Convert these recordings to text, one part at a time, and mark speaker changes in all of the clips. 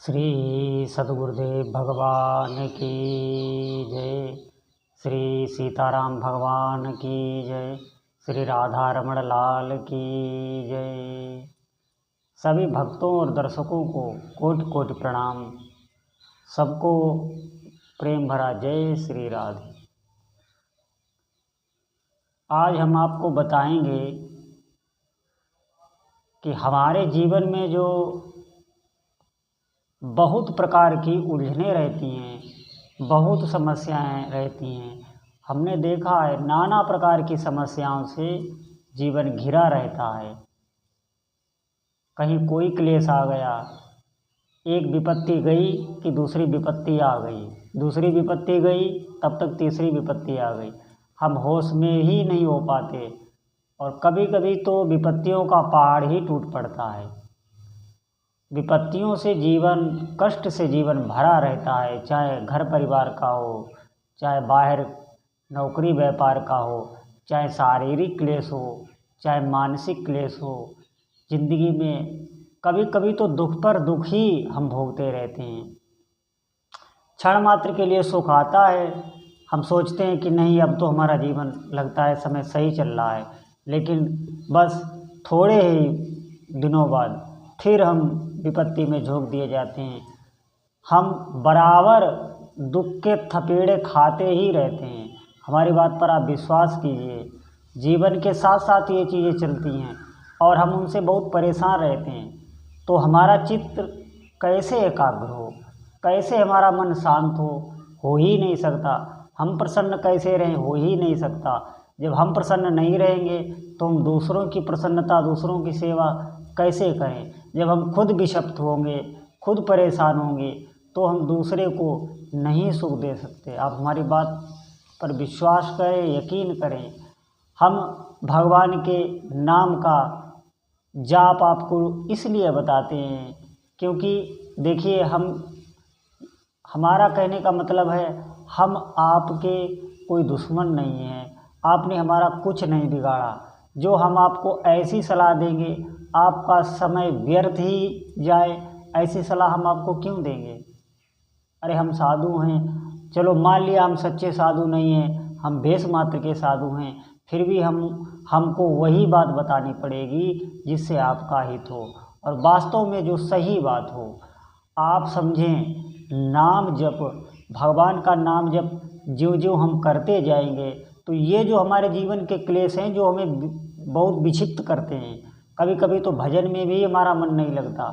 Speaker 1: श्री सद्गुरुदेव भगवान की जय। श्री सीताराम भगवान की जय। श्री राधा रमण लाल की जय। सभी भक्तों और दर्शकों को कोटि कोटि प्रणाम। सबको प्रेम भरा जय श्री राधे। आज हम आपको बताएंगे कि हमारे जीवन में जो बहुत प्रकार की उलझनें रहती हैं, बहुत समस्याएं रहती हैं। हमने देखा है नाना प्रकार की समस्याओं से जीवन घिरा रहता है। कहीं कोई क्लेश आ गया, एक विपत्ति गई कि दूसरी विपत्ति आ गई, दूसरी विपत्ति गई तब तक तीसरी विपत्ति आ गई। हम होश में ही नहीं हो पाते और कभी कभी तो विपत्तियों का पहाड़ ही टूट पड़ता है। विपत्तियों से जीवन, कष्ट से जीवन भरा रहता है, चाहे घर परिवार का हो, चाहे बाहर नौकरी व्यापार का हो, चाहे शारीरिक क्लेश हो, चाहे मानसिक क्लेश हो। जिंदगी में कभी कभी तो दुख पर दुख ही हम भोगते रहते हैं। क्षण मात्र के लिए सुख आता है, हम सोचते हैं कि नहीं अब तो हमारा जीवन लगता है समय सही चल रहा है, लेकिन बस थोड़े ही दिनों बाद फिर हम विपत्ति में झोंक दिए जाते हैं। हम बराबर दुख के थपेड़े खाते ही रहते हैं। हमारी बात पर आप विश्वास कीजिए, जीवन के साथ साथ ये चीज़ें चलती हैं और हम उनसे बहुत परेशान रहते हैं। तो हमारा चित्त कैसे एकाग्र हो, कैसे हमारा मन शांत हो ही नहीं सकता। हम प्रसन्न कैसे रहें, हो ही नहीं सकता। जब हम प्रसन्न नहीं रहेंगे तो हम दूसरों की प्रसन्नता, दूसरों की सेवा कैसे करें। जब हम खुद विषप्त होंगे, खुद परेशान होंगे तो हम दूसरे को नहीं सुख दे सकते। आप हमारी बात पर विश्वास करें, यकीन करें। हम भगवान के नाम का जाप आपको इसलिए बताते हैं क्योंकि देखिए, हमारा कहने का मतलब है हम आपके कोई दुश्मन नहीं हैं। आपने हमारा कुछ नहीं बिगाड़ा। जो हम आपको ऐसी सलाह देंगे, आपका समय व्यर्थ ही जाए, ऐसी सलाह हम आपको क्यों देंगे। अरे हम साधु हैं, चलो मान लिया हम सच्चे साधु नहीं हैं, हम भेष मात्र के साधु हैं, फिर भी हमको वही बात बतानी पड़ेगी जिससे आपका हित हो और वास्तव में जो सही बात हो। आप समझें, नाम जप, भगवान का नाम जप जो जो हम करते जाएंगे तो ये जो हमारे जीवन के क्लेश हैं, जो हमें बहुत विक्षिप्त करते हैं, कभी कभी तो भजन में भी हमारा मन नहीं लगता।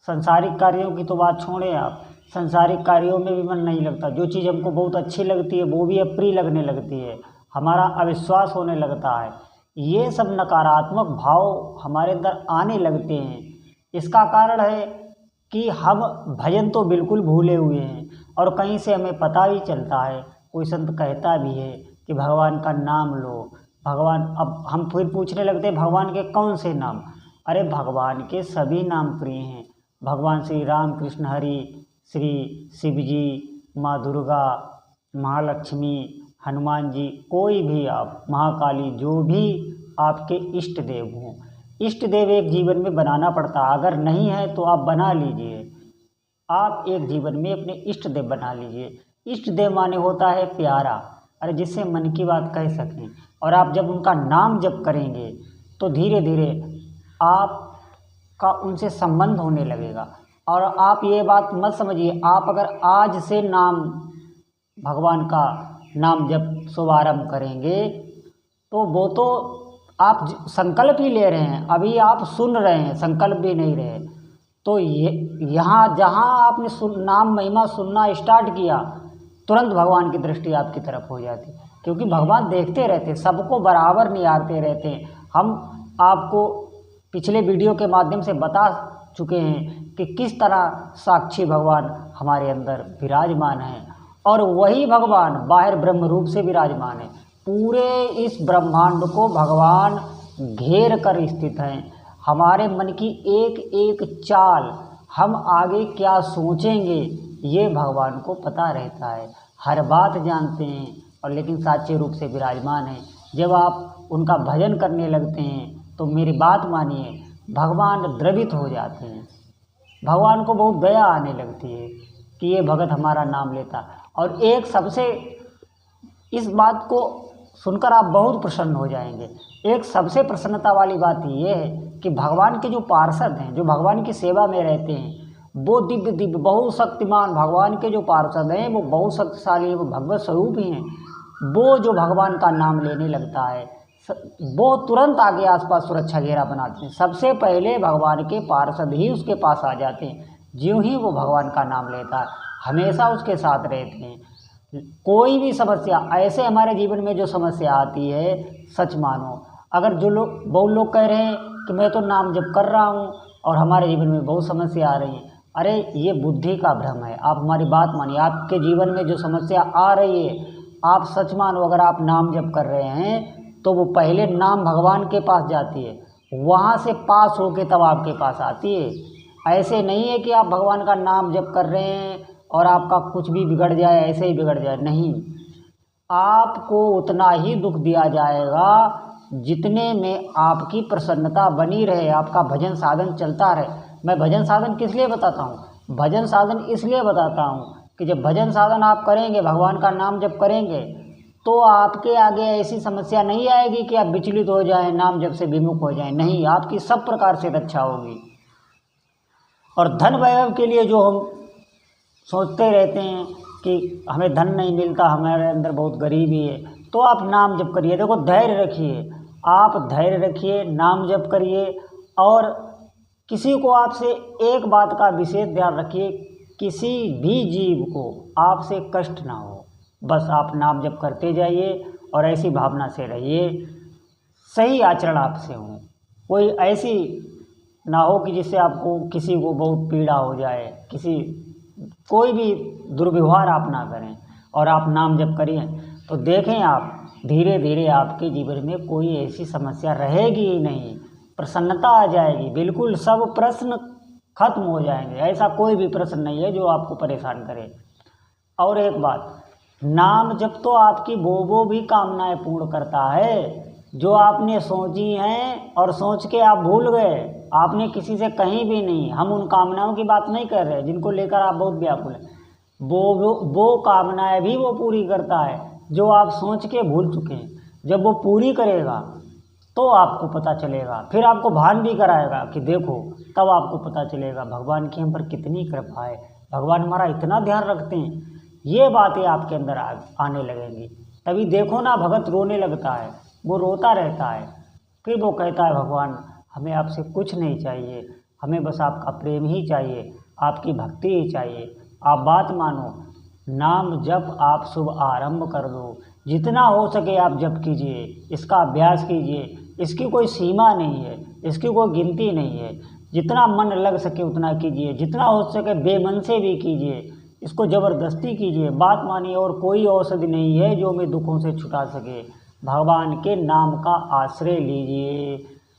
Speaker 1: संसारिक कार्यों की तो बात छोड़ें आप, संसारिक कार्यों में भी मन नहीं लगता। जो चीज़ हमको बहुत अच्छी लगती है वो भी अप्रिय लगने लगती है, हमारा अविश्वास होने लगता है। ये सब नकारात्मक भाव हमारे अंदर आने लगते हैं। इसका कारण है कि हम भजन तो बिल्कुल भूले हुए हैं और कहीं से हमें पता भी चलता है, कोई संत कहता भी है कि भगवान का नाम लो। भगवान, अब हम फिर पूछने लगते हैं भगवान के कौन से नाम। अरे भगवान के सभी नाम प्रिय हैं। भगवान श्री राम कृष्ण हरि, श्री शिव जी, माँ दुर्गा, महालक्ष्मी, हनुमान जी, कोई भी आप, महाकाली, जो भी आपके इष्ट देव हों। इष्ट देव एक जीवन में बनाना पड़ता है, अगर नहीं है तो आप बना लीजिए। आप एक जीवन में अपने इष्ट देव बना लीजिए। इष्ट देव माने होता है प्यारा, अरे जिससे मन की बात कह सकें। और आप जब उनका नाम जप करेंगे तो धीरे धीरे आपका उनसे संबंध होने लगेगा। और आप ये बात मत समझिए, आप अगर आज से भगवान का नाम जप शुभारंभ करेंगे तो वो तो आप संकल्प ही ले रहे हैं, अभी आप सुन रहे हैं, संकल्प भी नहीं रहे। तो ये यहाँ जहाँ आपने नाम महिमा सुनना स्टार्ट किया, तुरंत भगवान की दृष्टि आपकी तरफ हो जाती, क्योंकि भगवान देखते रहते, सबको बराबर निहारते रहते हैं। हम आपको पिछले वीडियो के माध्यम से बता चुके हैं कि किस तरह साक्षी भगवान हमारे अंदर विराजमान है और वही भगवान बाहर ब्रह्म रूप से विराजमान है। पूरे इस ब्रह्मांड को भगवान घेर कर स्थित हैं। हमारे मन की एक एक चाल, हम आगे क्या सोचेंगे, ये भगवान को पता रहता है। हर बात जानते हैं और लेकिन साच्य रूप से विराजमान है। जब आप उनका भजन करने लगते हैं तो मेरी बात मानिए, भगवान द्रवित हो जाते हैं। भगवान को बहुत दया आने लगती है कि ये भगत हमारा नाम लेता। और एक सबसे, इस बात को सुनकर आप बहुत प्रसन्न हो जाएंगे, एक सबसे प्रसन्नता वाली बात ये है कि भगवान के जो पार्षद हैं, जो भगवान की सेवा में रहते हैं, वो दिव्य दिव्य बहुत शक्तिमान भगवान के जो पार्षद हैं वो बहुत शक्तिशाली हैं, वो भगवत स्वरूप ही हैं। वो जो भगवान का नाम लेने लगता है वो तुरंत आगे आसपास सुरक्षा घेरा बनाते हैं। सबसे पहले भगवान के पार्षद ही उसके पास आ जाते हैं। ज्यों ही वो भगवान का नाम लेता है हमेशा उसके साथ रहते हैं। कोई भी समस्या, ऐसे हमारे जीवन में जो समस्या आती है, सच मानो, अगर जो लोग, बहुत लोग कह रहे हैं कि मैं तो नाम जप कर रहा हूँ और हमारे जीवन में बहुत समस्या आ रही है, अरे ये बुद्धि का भ्रम है। आप हमारी बात मानिए, आपके जीवन में जो समस्या आ रही है, आप सच मानो, अगर आप नाम जप कर रहे हैं तो वो पहले नाम भगवान के पास जाती है, वहाँ से पास होके तब आपके पास आती है। ऐसे नहीं है कि आप भगवान का नाम जप कर रहे हैं और आपका कुछ भी बिगड़ जाए, ऐसे ही बिगड़ जाए, नहीं। आपको उतना ही दुख दिया जाएगा जितने में आपकी प्रसन्नता बनी रहे, आपका भजन साधन चलता रहे। मैं भजन साधन किस लिए बताता हूँ? भजन साधन इसलिए बताता हूँ कि जब भजन साधन आप करेंगे, भगवान का नाम जप करेंगे, तो आपके आगे ऐसी समस्या नहीं आएगी कि आप विचलित हो जाएं, नाम जप से विमुख हो जाएं। नहीं, आपकी सब प्रकार से रक्षा होगी। और धन वैभव के लिए जो हम सोचते रहते हैं कि हमें धन नहीं मिलता, हमारे अंदर बहुत गरीबी है, तो आप नाम जप करिए। देखो, धैर्य रखिए, आप धैर्य रखिए, नाम जप करिए। और किसी को आपसे एक बात का विशेष ध्यान रखिए, किसी भी जीव को आपसे कष्ट ना हो, बस आप नाम जप करते जाइए और ऐसी भावना से रहिए। सही आचरण आपसे हो, कोई ऐसी ना हो कि जिससे आपको किसी को बहुत पीड़ा हो जाए, कोई भी दुर्व्यवहार आप ना करें और आप नाम जप करिए। तो देखें आप, धीरे धीरे आपके जीवन में कोई ऐसी समस्या रहेगी ही नहीं, प्रसन्नता आ जाएगी, बिल्कुल सब प्रश्न खत्म हो जाएंगे। ऐसा कोई भी प्रश्न नहीं है जो आपको परेशान करे। और एक बात, नाम जप तो आपकी वो भी कामनाएं पूर्ण करता है जो आपने सोची हैं और सोच के आप भूल गए, आपने किसी से कहीं भी नहीं। हम उन कामनाओं की बात नहीं कर रहे जिनको लेकर आप बहुत व्याकुल हैं, वो कामनाएं भी वो पूरी करता है जो आप सोच के भूल चुके हैं। जब वो पूरी करेगा तो आपको पता चलेगा, फिर आपको भान भी कराएगा कि देखो, तब आपको पता चलेगा भगवान की हम पर कितनी कृपा है, भगवान हमारा इतना ध्यान रखते हैं। ये बातें आपके अंदर आने लगेंगी। तभी देखो ना, भगत रोने लगता है, वो रोता रहता है, फिर वो कहता है भगवान हमें आपसे कुछ नहीं चाहिए, हमें बस आपका प्रेम ही चाहिए, आपकी भक्ति ही चाहिए। आप बात मानो, नाम जप आप शुभ आरंभ कर दो, जितना हो सके आप जप कीजिए, इसका अभ्यास कीजिए। इसकी कोई सीमा नहीं है, इसकी कोई गिनती नहीं है। जितना मन लग सके उतना कीजिए, जितना हो सके बेमन से भी कीजिए, इसको ज़बरदस्ती कीजिए, बात मानिए। और कोई औषधि नहीं है जो हमें दुखों से छुटा सके। भगवान के नाम का आश्रय लीजिए,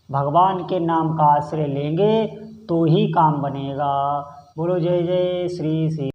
Speaker 1: भगवान के नाम का आश्रय लेंगे तो ही काम बनेगा। बोलो जय जय श्री श्री।